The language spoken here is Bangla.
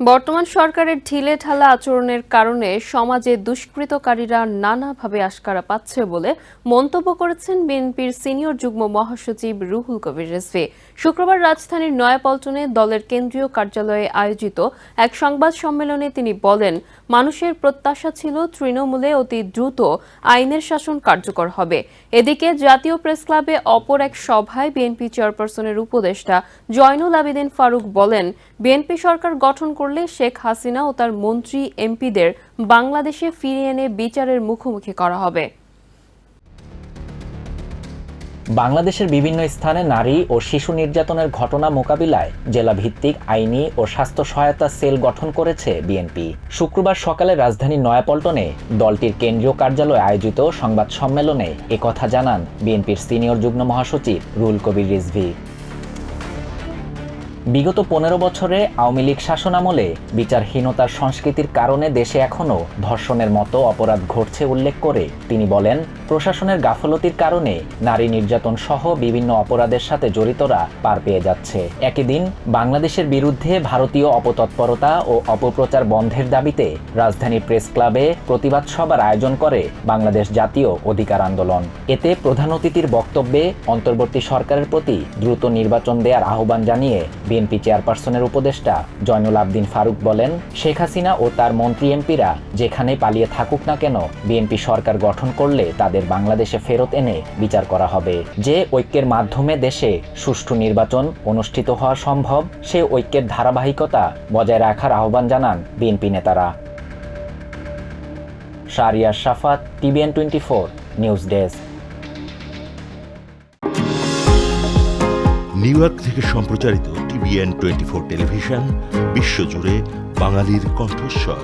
বর্তমান সরকারের ঢিলেঢালা আচরণের কারণে সমাজে দুষ্কৃতকারীরা নানাভাবে আশকারা পাচ্ছে বলে মন্তব্য করেছেন বিএনপির সিনিয়র যুগ্ম মহাসচিব রুহুল কবির রিজভী। শুক্রবার রাজধানীর নয়াপল্টনে দলের কেন্দ্রীয় কার্যালয়ে আয়োজিত এক সংবাদ সম্মেলনে তিনি বলেন, মানুষের প্রত্যাশা ছিল তৃণমূলে অতি দ্রুত আইনের শাসন কার্যকর হবে। এদিকে জাতীয় প্রেসক্লাবে অপর এক সভায় বিএনপি চেয়ারপারসনের উপদেষ্টা জয়নুল আবেদিন ফারুক বলেন, বিএনপি সরকার গঠন করলে শেখ হাসিনা ও তার মন্ত্রী এমপিদের বাংলাদেশে ফিরিয়ে এনে বিচারের মুখোমুখি করা হবে। বাংলাদেশের বিভিন্ন স্থানে নারী ও শিশু নির্যাতনের ঘটনা মোকাবিলায় জেলাভিত্তিক আইনি ও স্বাস্থ্য সহায়তা সেল গঠন করেছে বিএনপি। শুক্রবার সকালে রাজধানীর নয়াপল্টনে দলটির কেন্দ্রীয় কার্যালয়ে আয়োজিত সংবাদ সম্মেলনে একথা জানান বিএনপির সিনিয়র যুগ্ম মহাসচিব রুহুল কবির রিজভী। বিগত ১৫ বছরে আওয়ামী লীগ শাসনামলে বিচারহীনতার সংস্কৃতির কারণে দেশে এখনও ধর্ষণের মতো অপরাধ ঘটছে উল্লেখ করে তিনি বলেন, প্রশাসনের গাফলতির কারণে নারী নির্যাতন সহ বিভিন্ন অপরাধের সাথে জড়িতরা পার পেয়ে যাচ্ছে। একই দিন বাংলাদেশের বিরুদ্ধে ভারতীয় অপতৎপরতা ও অপপ্রচার বন্ধের দাবিতে রাজধানীর প্রেস ক্লাবে প্রতিবাদ সভার আয়োজন করে বাংলাদেশ জাতীয় অধিকার আন্দোলন। এতে প্রধান অতিথির বক্তব্যে অন্তর্বর্তী সরকারের প্রতি দ্রুত নির্বাচন দেওয়ার আহ্বান জানিয়ে বিএনপি চেয়ারপারসনের উপদেষ্টা জয়নুল আবেদিন ফারুক বলেন, শেখ হাসিনা ও তার মন্ত্রী এমপিরা যেখানে পালিয়ে থাকুক না কেন, বিএনপি সরকার গঠন করলে তাদের বাংলাদেশে ফেরত এনে বিচার করা হবে। যে ঐক্যের মাধ্যমে দেশে সুষ্ঠু নির্বাচন অনুষ্ঠিত হওয়া সম্ভব, সে ঐক্যের ধারাবাহিকতা বজায় রাখার আহ্বান জানান বিএনপি নেতারা। শাহরিয়ার শাফাত, TVN 24 news desk. New York থেকে সম্প্রচারিত TVN 24 টেলিভিশন বিশ্বজুড়ে বাঙালির কণ্ঠস্বর।